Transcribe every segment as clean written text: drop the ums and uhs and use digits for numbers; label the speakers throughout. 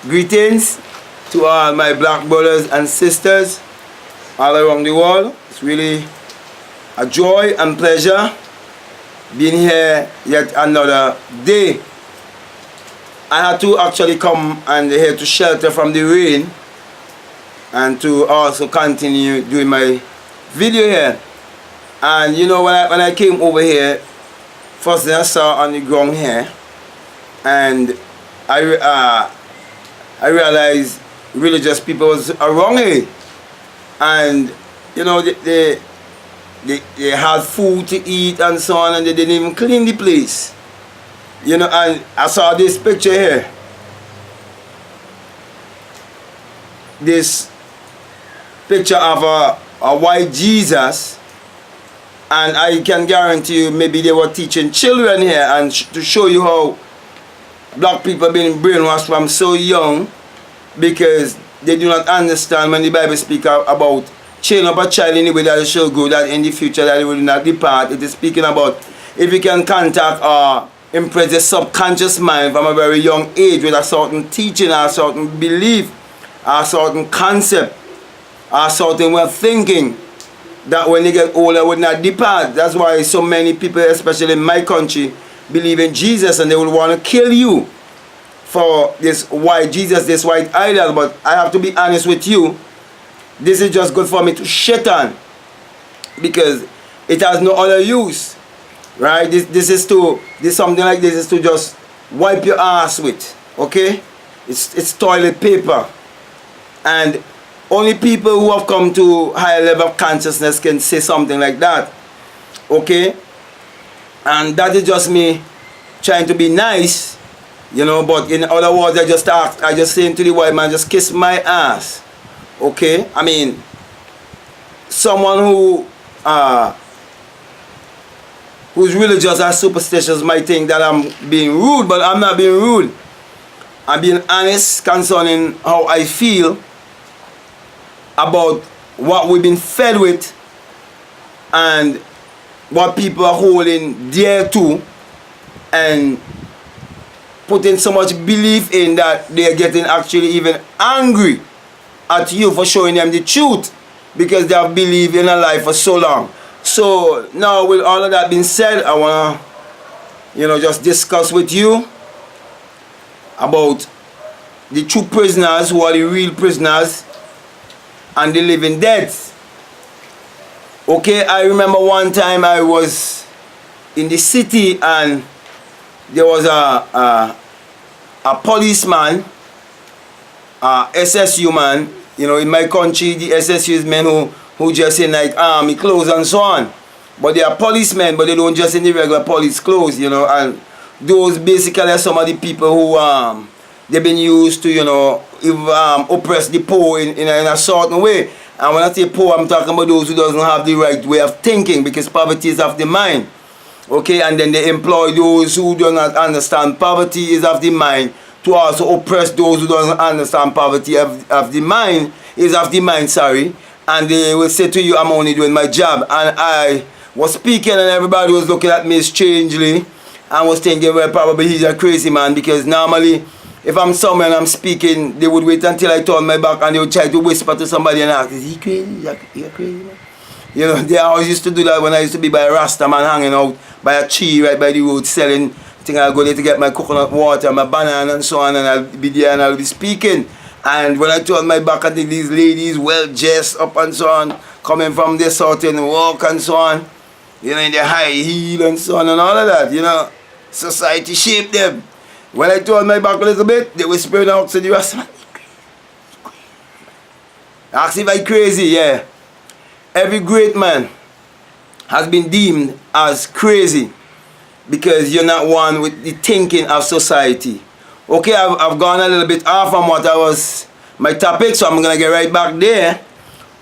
Speaker 1: Greetings to all my black brothers and sisters all around the world. It's really a joy and pleasure being here yet another day. I had to actually come and here to shelter from the rain and to also continue doing my video here. And you know, when I came over here, first thing I saw on the ground here, and I realized religious people was around here, and you know they had food to eat and so on, and they didn't even clean the place. You know, and I saw this picture here. This picture of a white Jesus, and I can guarantee you maybe they were teaching children here and to show you how black people have been brainwashed from so young, because they do not understand when the Bible speaks about train up a child in the way that it shall go, that in the future that it will not depart. It is speaking about if you can contact or impress the subconscious mind from a very young age with a certain teaching, or a certain belief, or a certain concept, or a certain way of thinking, that when they get older would not depart. That's why so many people, especially in my country, believe in Jesus, and they will want to kill you for this white Jesus, this white idol. But I have to be honest with you, this is just good for me to shit on, because it has no other use, right? This something like this is to just wipe your ass with, okay? It's toilet paper, and only people who have come to higher level of consciousness can say something like that, okay? And that is just me trying to be nice, you know. But in other words, I just saying to the white man, just kiss my ass, okay? I mean, someone who's religious or superstitious might think that I'm being rude, but I'm not being rude. I'm being honest concerning how I feel about what we've been fed with and what people are holding dear to, and putting so much belief in that they're getting actually even angry at you for showing them the truth, because they have believed in a lie for so long. So now, with all of that being said, I want to, you know, just discuss with you about the true prisoners, who are the real prisoners, and the living dead. Okay, I remember one time I was in the city, and there was a policeman, SSU man. You know, in my country, the SSU is men who dress in like army clothes and so on. But they are policemen, but they don't dress in the regular police clothes, you know. And those basically are some of the people who they've been used to, you know, oppress the poor in a certain way. And when I say poor, I'm talking about those who doesn't have the right way of thinking, because poverty is of the mind. Okay, and then they employ those who do not understand poverty is of the mind to also oppress those who doesn't understand poverty of the mind is of the mind, sorry. And they will say to you, I'm only doing my job. And I was speaking, and everybody was looking at me strangely and was thinking, well, probably he's a crazy man, because normally if I'm somewhere and I'm speaking, they would wait until I turn my back and they would try to whisper to somebody and ask, is he crazy? Is he crazy, man? You know, they always used to do that when I used to be by a Rasta man hanging out by a tree right by the road selling. I think I'll go there to get my coconut water, my banana and so on, and I'll be there and I'll be speaking. And when I turn my back, I think these ladies, well dressed up and so on, coming from their certain walk and so on, you know, in their high heel and so on and all of that, you know. Society shaped them. When I turn my back a little bit, they whispering out to the rest. Ask if I crazy, yeah. Every great man has been deemed as crazy, because you're not one with the thinking of society. Okay, I've gone a little bit off from what was my topic, so I'm going to get right back there.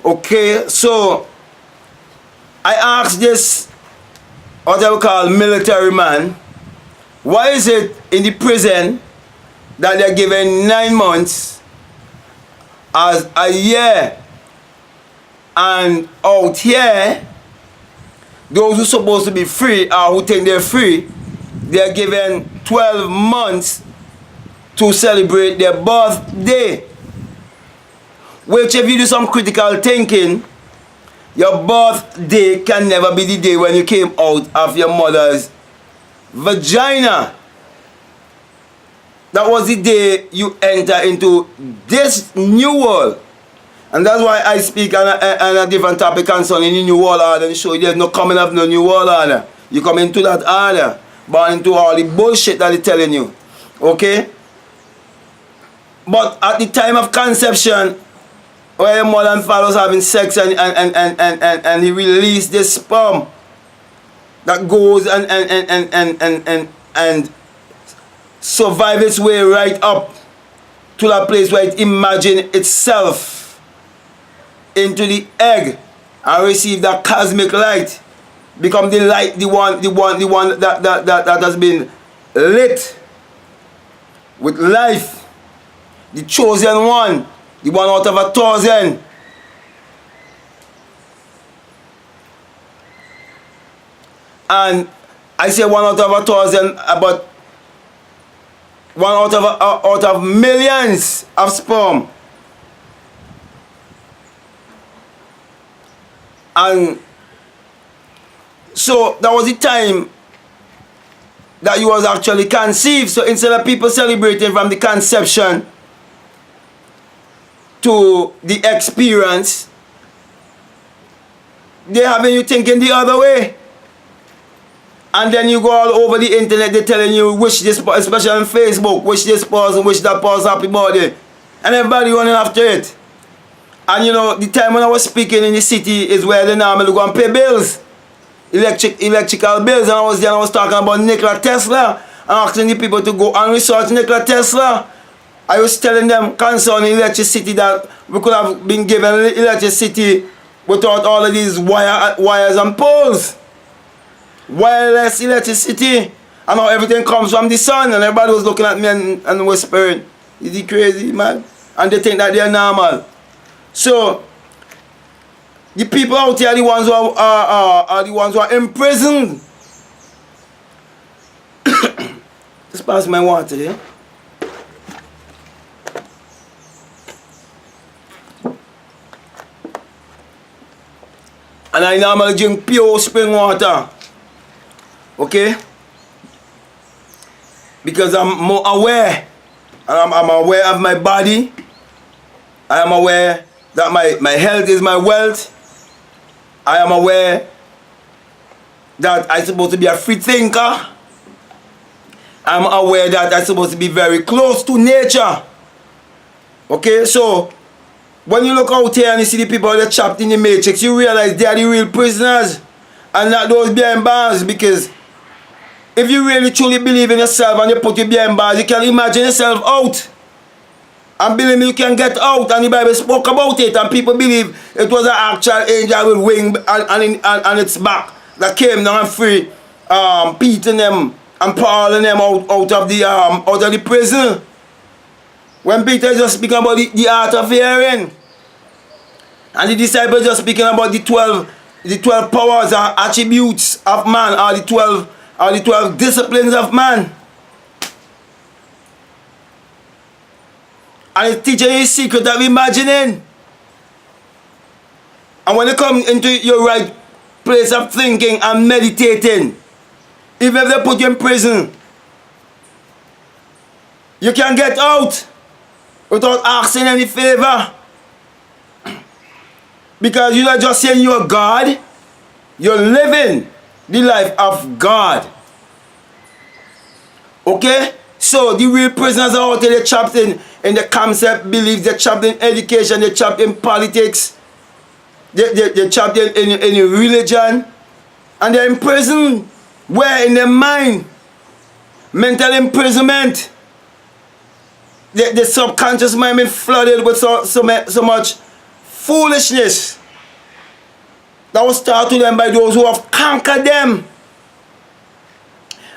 Speaker 1: Okay, so I asked this, what I would call military man, why is it in the prison that they're given 9 months as a year, and out here, those who are supposed to be free or who think they're free, they're given 12 months to celebrate their birthday. Which, if you do some critical thinking, your birthday can never be the day when you came out of your mother's vagina. That was the day you enter into this new world. And that's why I speak on a different topic concerning the new world order and show you there's no coming of no new world order. You come into that order, born into all the bullshit that they're telling you. Okay? But at the time of conception, where your mother and father was having sex and he released this sperm that goes and survive its way right up to that place where it imagine itself into the egg and receive that cosmic light, become the light, the one that has been lit with life, the chosen one, the one out of 1,000. And I say one out of 1,000, but one out of millions of sperm. And so that was the time that you was actually conceived. So instead of people celebrating from the conception to the experience, they're having you thinking the other way. And then you go all over the internet, they're telling you wish this, especially on Facebook, wish this person, wish that person happy birthday. And everybody running after it. And you know, the time when I was speaking in the city is where they normally go and pay bills. Electrical bills. And I was there and I was talking about Nikola Tesla. And asking the people to go and research Nikola Tesla. I was telling them concerning electricity that we could have been given electricity without all of these wires and poles. Wireless electricity. And how everything comes from the sun. And everybody was looking at me and whispering, is he crazy, man? And they think that they're normal. So, the people out here are the ones who are the ones who are imprisoned. Just pass my water here. And I normally drink pure spring water. Okay? Because I'm more aware. And I'm aware of my body. I am aware that my health is my wealth. I am aware that I'm supposed to be a free thinker. I'm aware that I'm supposed to be very close to nature. Okay, so when you look out here and you see the people that are trapped in the matrix, you realize they are the real prisoners and not those behind bars. Because if you really truly believe in yourself and you put your behind bars, you can imagine yourself out. And believe me, you can get out, and the Bible spoke about it, and people believe it was an actual angel with wing and its back that came down and free Peter and them and Paul and them out of the prison. When Peter just speaking about the art of hearing, and the disciples just speaking about the 12 powers and attributes of man, or the 12 disciplines of man. And it's teaching you a secret of imagining. And when you come into your right place of thinking and meditating, even if they put you in prison, you can get out without asking any favor. Because you're not just saying you're God, you're living the life of God. Okay? So the real prisoners are out there, they're trapped in the concept, beliefs, they're trapped in education, they're trapped in politics, they're trapped in religion, and they're in prison. Where? In their mind. Mental imprisonment. The subconscious mind been flooded with so much foolishness that was taught to them by those who have conquered them.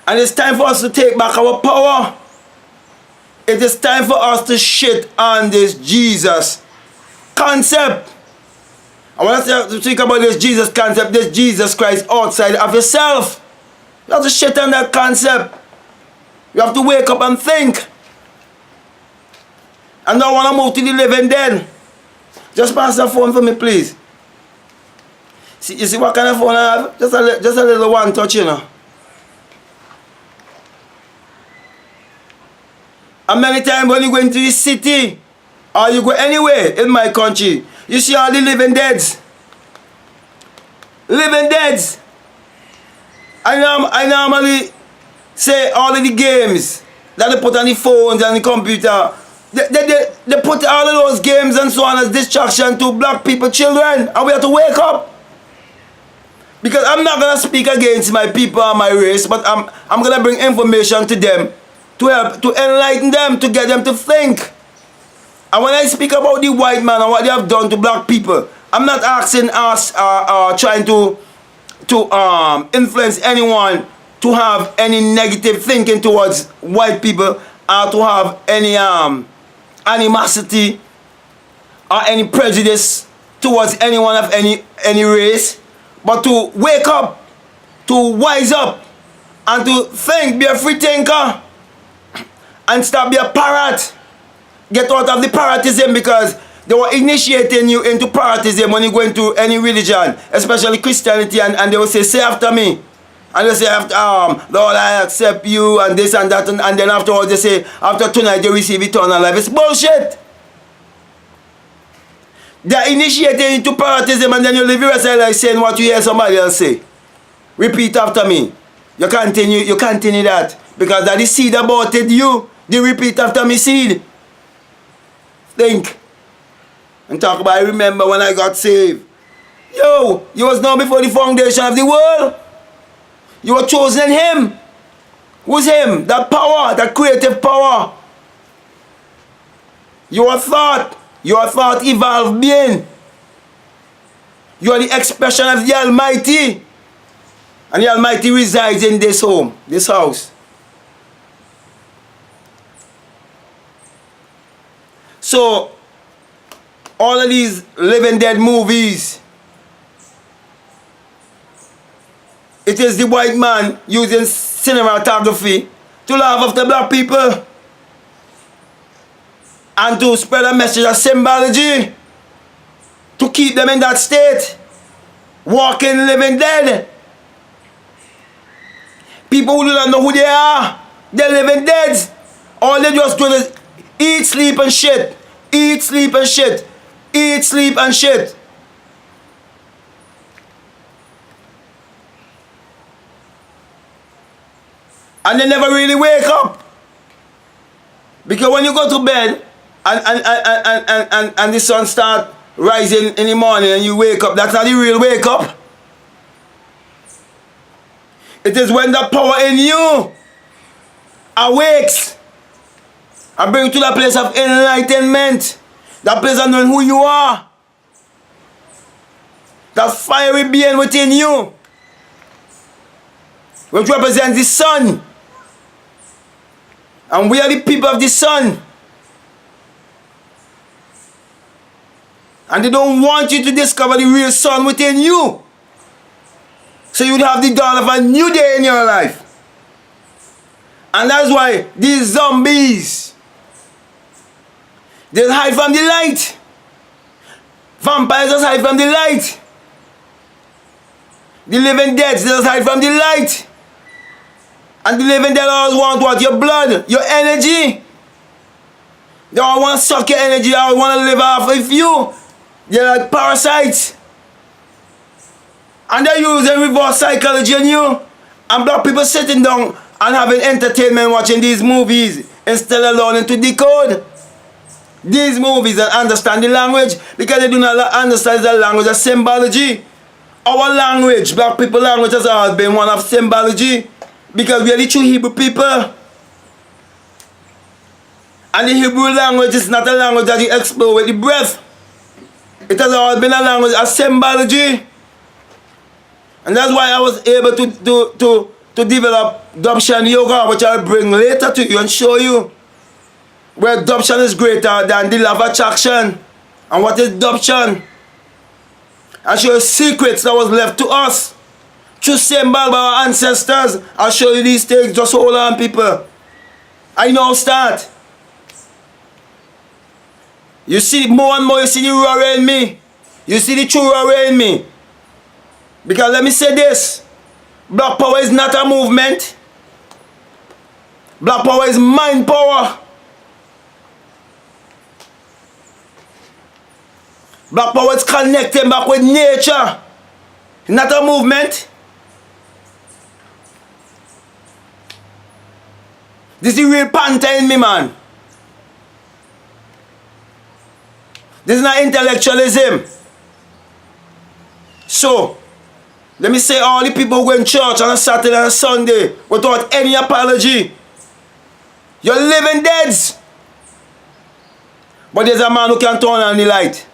Speaker 1: And it's time for us to take back our power. It is time for us to shit on this Jesus concept. I want us to think about this Jesus concept, this Jesus Christ outside of yourself. You have to shit on that concept. You have to wake up and think. And now I want to move to the living dead. Just pass the phone for me, please. See, you see what kind of phone I have? Just a little one touch, you know. And many times when you go into the city, or you go anywhere in my country, you see all the living deads. Living deads. I normally say all of the games that they put on the phones and the computer, they put all of those games and so on as distraction to black people, children, and we have to wake up. Because I'm not going to speak against my people and my race, but I'm going to bring information to them to help, to enlighten them, to get them to think. And when I speak about the white man and what they have done to black people, I'm not asking us, trying to influence anyone to have any negative thinking towards white people or to have any animosity or any prejudice towards anyone of any race, but to wake up, to wise up, and to think, be a free thinker, and stop being a parrot. Get out of the parrotism, because they were initiating you into parrotism when you go into any religion, especially Christianity, and they will say after me. And they say, after, Lord, I accept you, and this and that, and then afterwards they say, after tonight you receive eternal life. It's bullshit. They're initiating into parrotism, and then you live your rest of your life saying what you hear somebody else say. Repeat after me. You continue that, because that is seed aborted you. The repeat after me seed. Think. And talk about, I remember when I got saved. Yo, you was known before the foundation of the world. You were chosen in Him. Who's Him? That power, that creative power. You are thought. You are thought evolved being. You are the expression of the Almighty. And the Almighty resides in this home, this house. So, all of these living dead movies, it is the white man using cinematography to laugh after black people and to spread a message of symbology to keep them in that state, walking, living dead. People who do not know who they are, they're living dead. All they just do is eat, sleep, and shit. Eat, sleep, and shit. Eat, sleep, and shit. And they never really wake up. Because when you go to bed and the sun start rising in the morning and you wake up, that's not the real wake up. It is when the power in you awakes and brings you to that place of enlightenment, that place of knowing who you are, that fiery being within you, which represents the sun. And we are the people of the sun. And they don't want you to discover the real sun within you, so you would have the dawn of a new day in your life. And that's why these zombies, they hide from the light. Vampires just hide from the light. The living dead, they just hide from the light. And the living dead always want what? Your blood, your energy. They all want to suck your energy, they all want to live off of you. They're like parasites. And they're using reverse psychology on you. And black people sitting down and having entertainment watching these movies instead of learning to decode these movies and understand the language, because they do not understand the language of symbology. Our language, black people language, has always been one of symbology, because we are the true Hebrew people. And the Hebrew language is not a language that you explore with the breath. It has always been a language of symbology. And that's why I was able to develop Dubshan Yoga, which I'll bring later to you and show you where Dubshan is greater than the law of attraction. And what is Dubshan? I'll show you secrets that was left to us through symbol by our ancestors. I'll show you these things. Just hold on, people. I now start. You see more and more, you see the roar in me. You see the true roar in me. Because let me say this. Black power is not a movement. Black power is mind power. Black power is connecting back with nature. It's not a movement. This is the real panther in me, man. This is not intellectualism. So, let me say all the people who go in church on a Saturday and a Sunday without any apology. You're living deads. But there's a man who can turn on the light.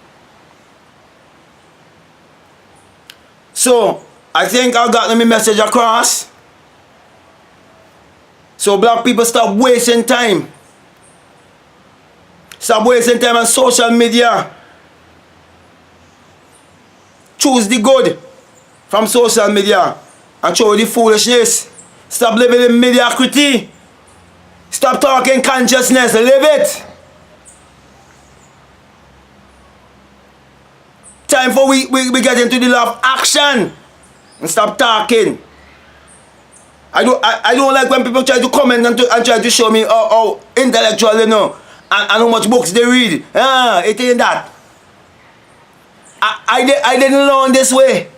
Speaker 1: So, I think I got my message across. So black people, stop wasting time. Stop wasting time on social media. Choose the good from social media and throw the foolishness. Stop living in mediocrity. Stop talking consciousness. Live it. Time for we get into the law of action and stop talking. I don't like when people try to comment and try to show me how intellectual they know and how much books they read. It ain't that. I didn't learn this way.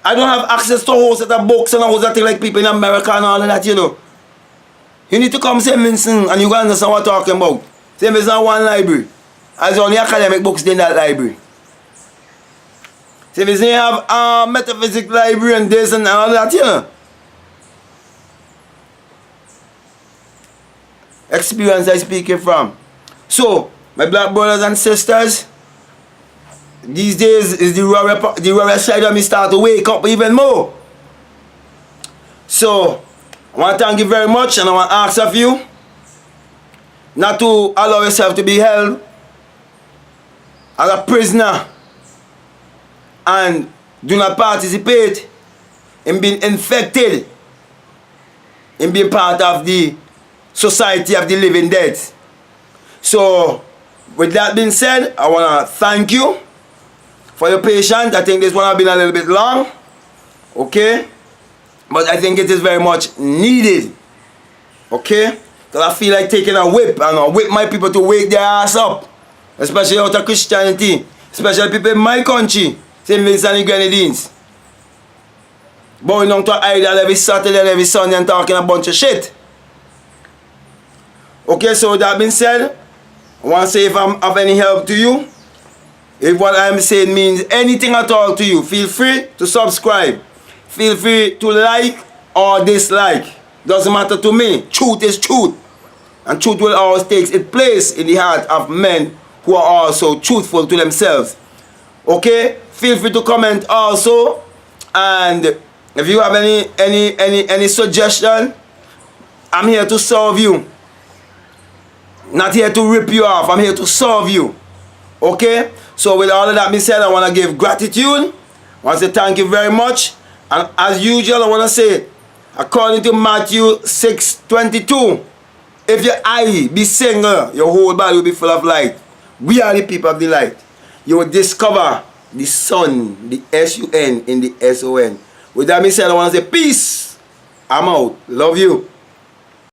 Speaker 1: I don't have access to a whole set of books and a whole set of like people in America and all of that, you know. You need to come St. Vincent and you can understand what I'm talking about. St. Vincent one library. There's only academic books in that library. St. Vincent have metaphysics library and this and all that, you know. Experience I speaking from. So, my black brothers and sisters, these days is the raw side of me start to wake up even more. So, I want to thank you very much and I want to ask of you not to allow yourself to be held as a prisoner and do not participate in being infected, in being part of the society of the living dead. So, with that being said, I want to thank you for your patience. I think this one has been a little bit long, okay? But I think it is very much needed, okay? Because I feel like taking a whip and I whip my people to wake their ass up, especially out of Christianity, especially people in my country, St. Vincent and the Grenadines. Going down to an idol every Saturday and every Sunday and talking a bunch of shit. Okay, so with that being said, I want to say if I'm of any help to you, if what I'm saying means anything at all to you, feel free to subscribe. Feel free to like or dislike. Doesn't matter to me. Truth is truth. And truth will always take its place in the heart of men who are also truthful to themselves. Okay? Feel free to comment also. And if you have any suggestion, I'm here to serve you. Not here to rip you off. I'm here to serve you. Okay? So with all of that being said, I want to give gratitude. I want to say thank you very much. And as usual, I want to say, according to Matthew 6:22, if your eye be single, your whole body will be full of light. We are the people of the light. You will discover the sun, the S-U-N in the S-O-N. With that being said, I want to say peace. I'm out. Love you.